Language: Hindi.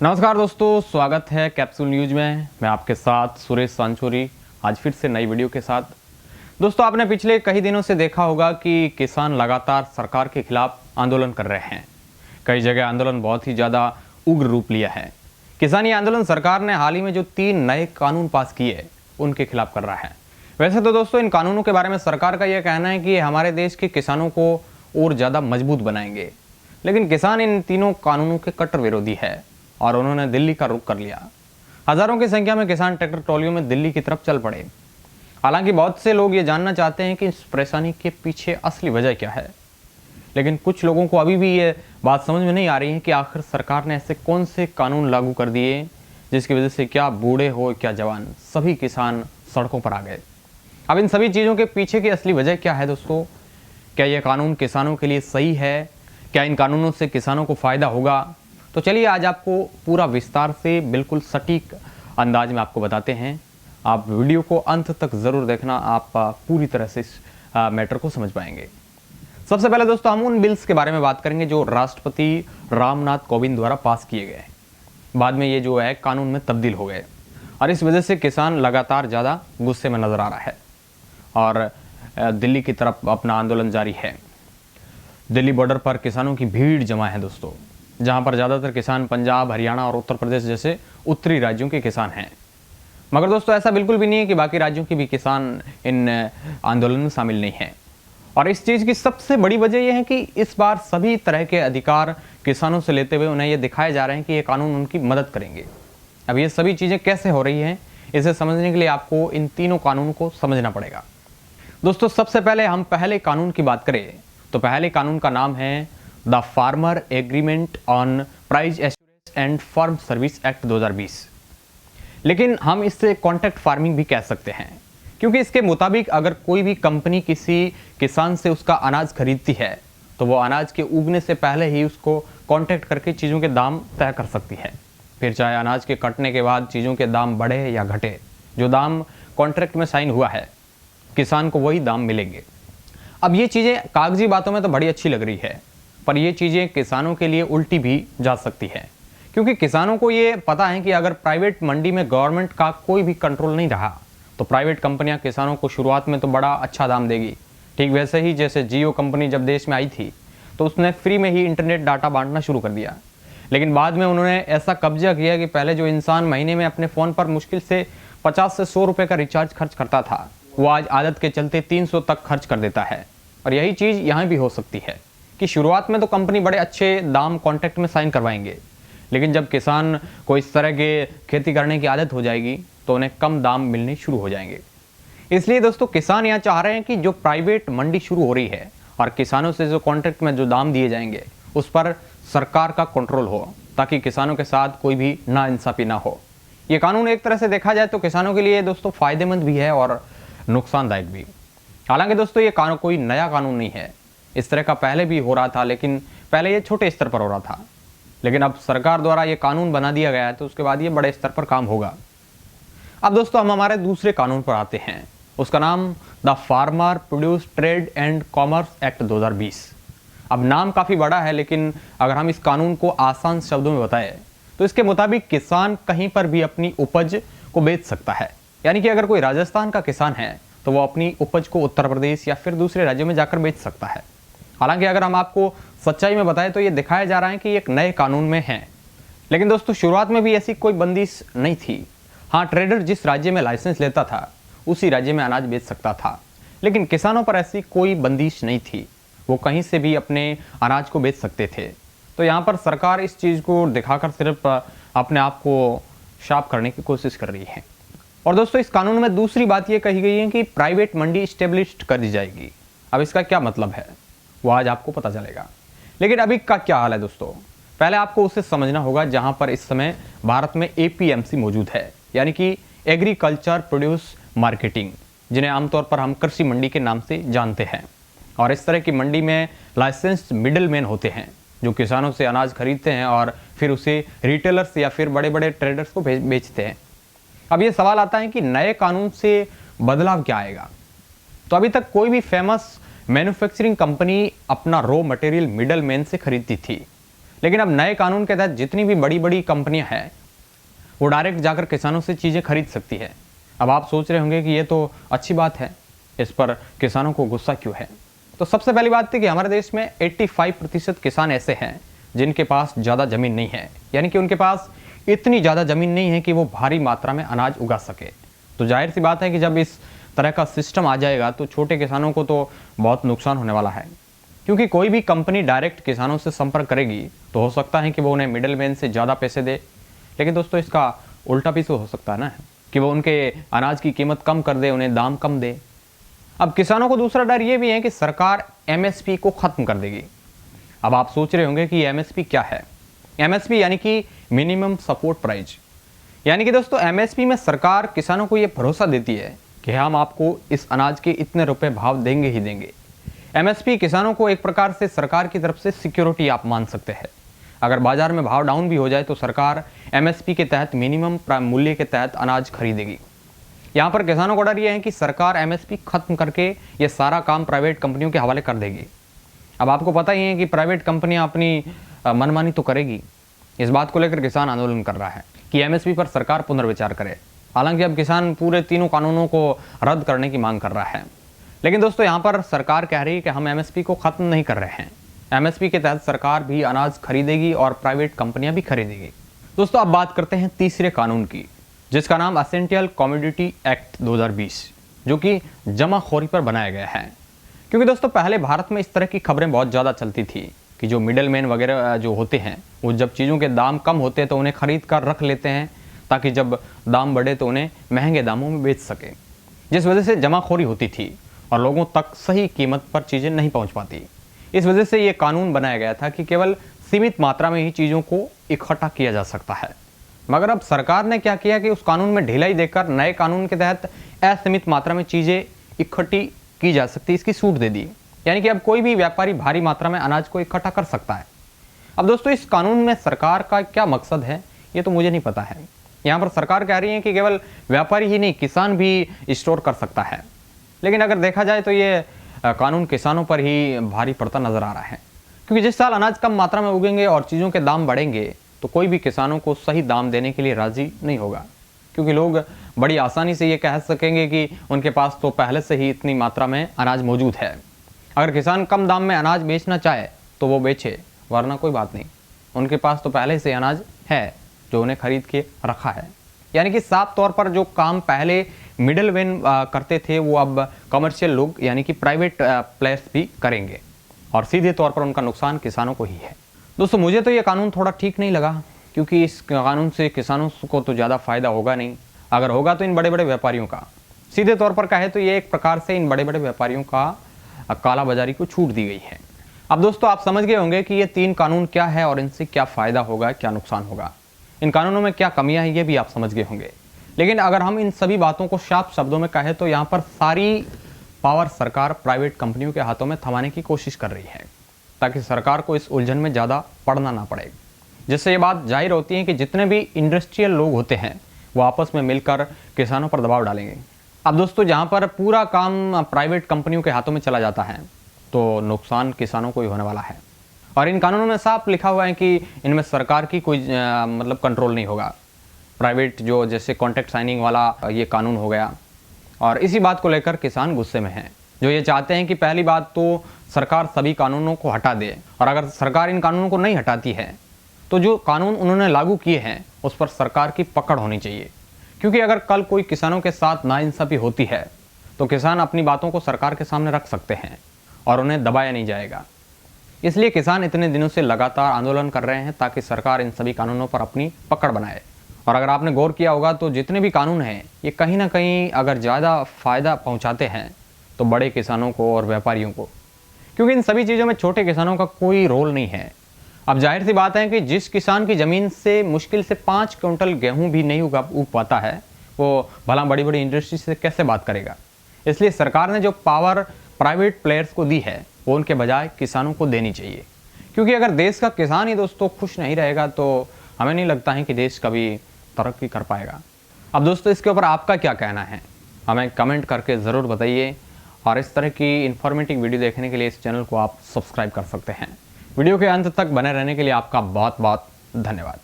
नमस्कार दोस्तों, स्वागत है कैप्सूल न्यूज में। मैं आपके साथ सुरेश सांचोरी, आज फिर से नई वीडियो के साथ। दोस्तों, आपने पिछले कई दिनों से देखा होगा कि किसान लगातार सरकार के खिलाफ आंदोलन कर रहे हैं। कई जगह आंदोलन बहुत ही ज़्यादा उग्र रूप लिया है। किसानी आंदोलन सरकार ने हाल ही में जो 3 नए कानून पास किए उनके खिलाफ कर रहा है। वैसे तो दोस्तों, इन कानूनों के बारे में सरकार का यह कहना है कि ये हमारे देश के किसानों को और ज़्यादा मजबूत बनाएंगे, लेकिन किसान इन तीनों कानूनों के कट्टर विरोधी है और उन्होंने दिल्ली का रुख कर लिया। हजारों की संख्या में किसान ट्रैक्टर ट्रॉलियों में दिल्ली की तरफ चल पड़े। हालांकि बहुत से लोग ये जानना चाहते हैं कि इस परेशानी के पीछे असली वजह क्या है, लेकिन कुछ लोगों को अभी भी ये बात समझ में नहीं आ रही है कि आखिर सरकार ने ऐसे कौन से कानून लागू कर दिए जिसकी वजह से क्या बूढ़े हो क्या जवान, सभी किसान सड़कों पर आ गए। अब इन सभी चीज़ों के पीछे की असली वजह क्या है दोस्तों? क्या ये कानून किसानों के लिए सही है? क्या इन कानूनों से किसानों को फ़ायदा होगा? तो चलिए आज आपको पूरा विस्तार से बिल्कुल सटीक अंदाज में आपको बताते हैं। आप वीडियो को अंत तक ज़रूर देखना, आप पूरी तरह से इस मैटर को समझ पाएंगे। सबसे पहले दोस्तों, हम उन बिल्स के बारे में बात करेंगे जो राष्ट्रपति रामनाथ कोविंद द्वारा पास किए गए। बाद में ये जो है कानून में तब्दील हो गए और इस वजह से किसान लगातार ज़्यादा गुस्से में नज़र आ रहा है और दिल्ली की तरफ अपना आंदोलन जारी है। दिल्ली बॉर्डर पर किसानों की भीड़ जमा है दोस्तों, जहां पर ज़्यादातर किसान पंजाब, हरियाणा और उत्तर प्रदेश जैसे उत्तरी राज्यों के किसान हैं। मगर दोस्तों, ऐसा बिल्कुल भी नहीं है कि बाकी राज्यों के भी किसान इन आंदोलन में शामिल नहीं हैं। और इस चीज़ की सबसे बड़ी वजह यह है कि इस बार सभी तरह के अधिकार किसानों से लेते हुए उन्हें यह दिखाया जा रहे हैं कि ये कानून उनकी मदद करेंगे। अब ये सभी चीज़ें कैसे हो रही हैं, इसे समझने के लिए आपको इन तीनों कानूनों को समझना पड़ेगा। दोस्तों, सबसे पहले हम पहले कानून की बात करें तो पहले कानून का नाम है the farmer agreement on price assurance and farm service act 2020। लेकिन हम इससे कॉन्ट्रैक्ट फार्मिंग भी कह सकते हैं, क्योंकि इसके मुताबिक अगर कोई भी कंपनी किसी किसान से उसका अनाज खरीदती है तो वो अनाज के उगने से पहले ही उसको कॉन्ट्रैक्ट करके चीज़ों के दाम तय कर सकती है। फिर चाहे अनाज के कटने के बाद चीज़ों के दाम बढ़े या घटे, जो दाम कॉन्ट्रैक्ट में साइन हुआ है किसान को वही दाम मिलेंगे। अब ये चीज़ें कागजी बातों में तो बड़ी अच्छी लग रही है, पर ये चीज़ें किसानों के लिए उल्टी भी जा सकती है, क्योंकि किसानों को ये पता है कि अगर प्राइवेट मंडी में गवर्नमेंट का कोई भी कंट्रोल नहीं रहा तो प्राइवेट कंपनियां किसानों को शुरुआत में तो बड़ा अच्छा दाम देगी। ठीक वैसे ही जैसे जियो कंपनी जब देश में आई थी तो उसने फ्री में ही इंटरनेट डाटा बांटना शुरू कर दिया, लेकिन बाद में उन्होंने ऐसा कब्जा किया कि पहले जो इंसान महीने में अपने फ़ोन पर मुश्किल से 50 से 100 रुपये का रिचार्ज खर्च करता था, वो आज आदत के चलते 300 तक खर्च कर देता है। और यही चीज़ यहाँ भी हो सकती है कि शुरुआत में तो कंपनी बड़े अच्छे दाम कॉन्ट्रैक्ट में साइन करवाएंगे, लेकिन जब किसान को इस तरह के खेती करने की आदत हो जाएगी तो उन्हें कम दाम मिलने शुरू हो जाएंगे। इसलिए दोस्तों, किसान यहाँ चाह रहे हैं कि जो प्राइवेट मंडी शुरू हो रही है और किसानों से जो कॉन्ट्रैक्ट में जो दाम दिए जाएंगे उस पर सरकार का कंट्रोल हो, ताकि किसानों के साथ कोई भी नाइंसाफी ना हो। ये कानून एक तरह से देखा जाए तो किसानों के लिए दोस्तों फ़ायदेमंद भी है और नुकसानदायक भी। हालांकि दोस्तों, ये कानून कोई नया कानून नहीं है, इस तरह का पहले भी हो रहा था, लेकिन पहले ये छोटे स्तर पर हो रहा था। लेकिन अब सरकार द्वारा ये कानून बना दिया गया है तो उसके बाद ये बड़े स्तर पर काम होगा। अब दोस्तों, हम हमारे दूसरे कानून पर आते हैं। उसका नाम the farmer produce trade and commerce act 2020। अब नाम काफ़ी बड़ा है, लेकिन अगर हम इस कानून को आसान शब्दों में बताएं तो इसके मुताबिक किसान कहीं पर भी अपनी उपज को बेच सकता है। यानी कि अगर कोई राजस्थान का किसान है तो वो अपनी उपज को उत्तर प्रदेश या फिर दूसरे राज्यों में जाकर बेच सकता है। हालांकि अगर हम आपको सच्चाई में बताएं तो ये दिखाया जा रहा है कि ये एक नए कानून में है, लेकिन दोस्तों शुरुआत में भी ऐसी कोई बंदिश नहीं थी। हाँ, ट्रेडर जिस राज्य में लाइसेंस लेता था उसी राज्य में अनाज बेच सकता था, लेकिन किसानों पर ऐसी कोई बंदिश नहीं थी, वो कहीं से भी अपने अनाज को बेच सकते थे। तो यहाँ पर सरकार इस चीज़ को दिखाकर सिर्फ अपने आप को शार्प करने की कोशिश कर रही है। और दोस्तों, इस कानून में दूसरी बात ये कही गई है कि प्राइवेट मंडी इस्टेब्लिश्ड कर दी जाएगी। अब इसका क्या मतलब है वो आज आपको पता चलेगा, लेकिन अभी का क्या हाल है दोस्तों? पहले आपको उसे समझना होगा जहां पर इस समय भारत में एपीएमसी मौजूद है, यानी कि एग्रीकल्चर प्रोड्यूस मार्केटिंग, जिन्हें आमतौर पर हम कृषि मंडी के नाम से जानते हैं। और इस तरह की मंडी में लाइसेंस्ड मिडलमैन होते हैं जो किसानों से अनाज खरीदते हैं और फिर उसे रिटेलर्स या फिर बड़े बड़े ट्रेडर्स को बेचते हैं। अब ये सवाल आता है कि नए कानून से बदलाव क्या आएगा? तो अभी तक कोई भी फेमस मैन्युफैक्चरिंग कंपनी अपना रॉ मटेरियल मिडलमैन से खरीदती थी, लेकिन अब नए कानून के तहत जितनी भी बड़ी बड़ी कंपनियां हैं वो डायरेक्ट जाकर किसानों से चीज़ें खरीद सकती है। अब आप सोच रहे होंगे कि ये तो अच्छी बात है, इस पर किसानों को गुस्सा क्यों है। तो सबसे पहली बात है कि हमारे देश में 85% किसान ऐसे हैं जिनके पास ज़्यादा ज़मीन नहीं है, यानी कि उनके पास इतनी ज़्यादा ज़मीन नहीं है कि वो भारी मात्रा में अनाज उगा सके। तो जाहिर सी बात है कि जब इस तरह का सिस्टम आ जाएगा तो छोटे किसानों को तो बहुत नुकसान होने वाला है, क्योंकि कोई भी कंपनी डायरेक्ट किसानों से संपर्क करेगी तो हो सकता है कि वो उन्हें मिडल मैन से ज़्यादा पैसे दे, लेकिन दोस्तों इसका उल्टा भी तो हो सकता है ना, कि वो उनके अनाज की कीमत कम कर दे, उन्हें दाम कम दे। अब किसानों को दूसरा डर ये भी है कि सरकार एमएसपी को खत्म कर देगी। अब आप सोच रहे होंगे कि एमएसपी क्या है। एमएसपी यानी कि मिनिमम सपोर्ट प्राइस, यानी कि दोस्तों एमएसपी में सरकार किसानों को ये भरोसा देती है कि हम आपको इस अनाज के इतने रुपए भाव देंगे ही देंगे। एमएसपी किसानों को एक प्रकार से सरकार की तरफ से सिक्योरिटी आप मान सकते हैं। अगर बाजार में भाव डाउन भी हो जाए तो सरकार एमएसपी के तहत मिनिमम मूल्य के तहत अनाज खरीदेगी। यहाँ पर किसानों को डर यह है कि सरकार एमएसपी खत्म करके ये सारा काम प्राइवेट कंपनियों के हवाले कर देगी। अब आपको पता ही है कि प्राइवेट कंपनियां अपनी मनमानी तो करेगी। इस बात को लेकर किसान आंदोलन कर रहा है कि एमएसपी पर सरकार पुनर्विचार करे। हालांकि अब किसान पूरे तीनों कानूनों को रद्द करने की मांग कर रहा है, लेकिन दोस्तों यहाँ पर सरकार कह रही है कि हम एमएसपी को खत्म नहीं कर रहे हैं। एमएसपी के तहत सरकार भी अनाज खरीदेगी और प्राइवेट कंपनियां भी खरीदेगी। दोस्तों अब बात करते हैं तीसरे कानून की, जिसका नाम एसेंशियल कमोडिटी एक्ट 2020, जो कि जमाखोरी पर बनाया गया है। क्योंकि दोस्तों पहले भारत में इस तरह की खबरें बहुत ज़्यादा चलती थी कि जो मिडल मैन वगैरह जो होते हैं वो जब चीज़ों के दाम कम होते हैं तो उन्हें खरीद कर रख लेते हैं ताकि जब दाम बढ़े तो उन्हें महंगे दामों में बेच सके, जिस वजह से जमाखोरी होती थी और लोगों तक सही कीमत पर चीज़ें नहीं पहुँच पाती। इस वजह से ये कानून बनाया गया था कि केवल सीमित मात्रा में ही चीज़ों को इकट्ठा किया जा सकता है। मगर अब सरकार ने क्या किया कि उस कानून में ढिलाई देकर नए कानून के तहत असीमित मात्रा में चीज़ें इकट्ठी की जा सकती, इसकी छूट दे दी। यानी कि अब कोई भी व्यापारी भारी मात्रा में अनाज को इकट्ठा कर सकता है। अब दोस्तों इस कानून में सरकार का क्या मकसद है ये तो मुझे नहीं पता है। यहाँ पर सरकार कह रही है कि केवल व्यापारी ही नहीं, किसान भी स्टोर कर सकता है। लेकिन अगर देखा जाए तो ये कानून किसानों पर ही भारी पड़ता नजर आ रहा है, क्योंकि जिस साल अनाज कम मात्रा में उगेंगे और चीज़ों के दाम बढ़ेंगे तो कोई भी किसानों को सही दाम देने के लिए राजी नहीं होगा, क्योंकि लोग बड़ी आसानी से ये कह सकेंगे कि उनके पास तो पहले से ही इतनी मात्रा में अनाज मौजूद है। अगर किसान कम दाम में अनाज बेचना चाहे तो वो बेचे, वरना कोई बात नहीं, उनके पास तो पहले से अनाज है जो उन्हें खरीद के रखा है। यानी कि साफ तौर पर जो काम पहले मिडल मैन करते थे वो अब कमर्शियल लोग यानी कि प्राइवेट प्लेयर्स भी करेंगे और सीधे तौर पर उनका नुकसान किसानों को ही है। दोस्तों मुझे तो ये कानून थोड़ा ठीक नहीं लगा, क्योंकि इस कानून से किसानों को तो ज़्यादा फायदा होगा नहीं, अगर होगा तो इन बड़े बड़े व्यापारियों का। सीधे तौर पर कहे तो ये एक प्रकार से इन बड़े बड़े व्यापारियों का काला बाजारी को छूट दी गई है। अब दोस्तों आप समझ गए होंगे कि ये 3 कानून क्या है और इनसे क्या फ़ायदा होगा, क्या नुकसान होगा, इन कानूनों में क्या कमियां हैं ये भी आप समझ गए होंगे। लेकिन अगर हम इन सभी बातों को साफ शब्दों में कहें तो यहाँ पर सारी पावर सरकार प्राइवेट कंपनियों के हाथों में थमाने की कोशिश कर रही है, ताकि सरकार को इस उलझन में ज़्यादा पड़ना ना पड़े। जिससे ये बात जाहिर होती है कि जितने भी इंडस्ट्रियल लोग होते हैं वो आपस में मिलकर किसानों पर दबाव डालेंगे। अब दोस्तों जहाँ पर पूरा काम प्राइवेट कंपनियों के हाथों में चला जाता है तो नुकसान किसानों को ही होने वाला है। और इन कानूनों में साफ लिखा हुआ है कि इनमें सरकार की कोई मतलब कंट्रोल नहीं होगा। प्राइवेट जो जैसे कॉन्ट्रैक्ट साइनिंग वाला ये कानून हो गया, और इसी बात को लेकर किसान गुस्से में हैं, जो ये चाहते हैं कि पहली बात तो सरकार सभी कानूनों को हटा दे, और अगर सरकार इन कानूनों को नहीं हटाती है तो जो कानून उन्होंने लागू किए हैं उस पर सरकार की पकड़ होनी चाहिए। क्योंकि अगर कल कोई किसानों के साथ नाइंसाफ़ी होती है तो किसान अपनी बातों को सरकार के सामने रख सकते हैं और उन्हें दबाया नहीं जाएगा। इसलिए किसान इतने दिनों से लगातार आंदोलन कर रहे हैं ताकि सरकार इन सभी कानूनों पर अपनी पकड़ बनाए। और अगर आपने गौर किया होगा तो जितने भी कानून हैं ये कहीं ना कहीं अगर ज़्यादा फ़ायदा पहुंचाते हैं तो बड़े किसानों को और व्यापारियों को, क्योंकि इन सभी चीज़ों में छोटे किसानों का कोई रोल नहीं है। अब जाहिर सी बात है कि जिस किसान की ज़मीन से मुश्किल से 5 क्विंटल गेहूँ भी नहीं उग पाता है वो भला बड़ी बड़ी इंडस्ट्री से कैसे बात करेगा। इसलिए सरकार ने जो पावर प्राइवेट प्लेयर्स को दी है वो उनके बजाय किसानों को देनी चाहिए, क्योंकि अगर देश का किसान ही दोस्तों खुश नहीं रहेगा तो हमें नहीं लगता है कि देश कभी तरक्की कर पाएगा। अब दोस्तों इसके ऊपर आपका क्या कहना है हमें कमेंट करके ज़रूर बताइए, और इस तरह की इन्फॉर्मेटिव वीडियो देखने के लिए इस चैनल को आप सब्सक्राइब कर सकते हैं। वीडियो के अंत तक बने रहने के लिए आपका बहुत बहुत धन्यवाद।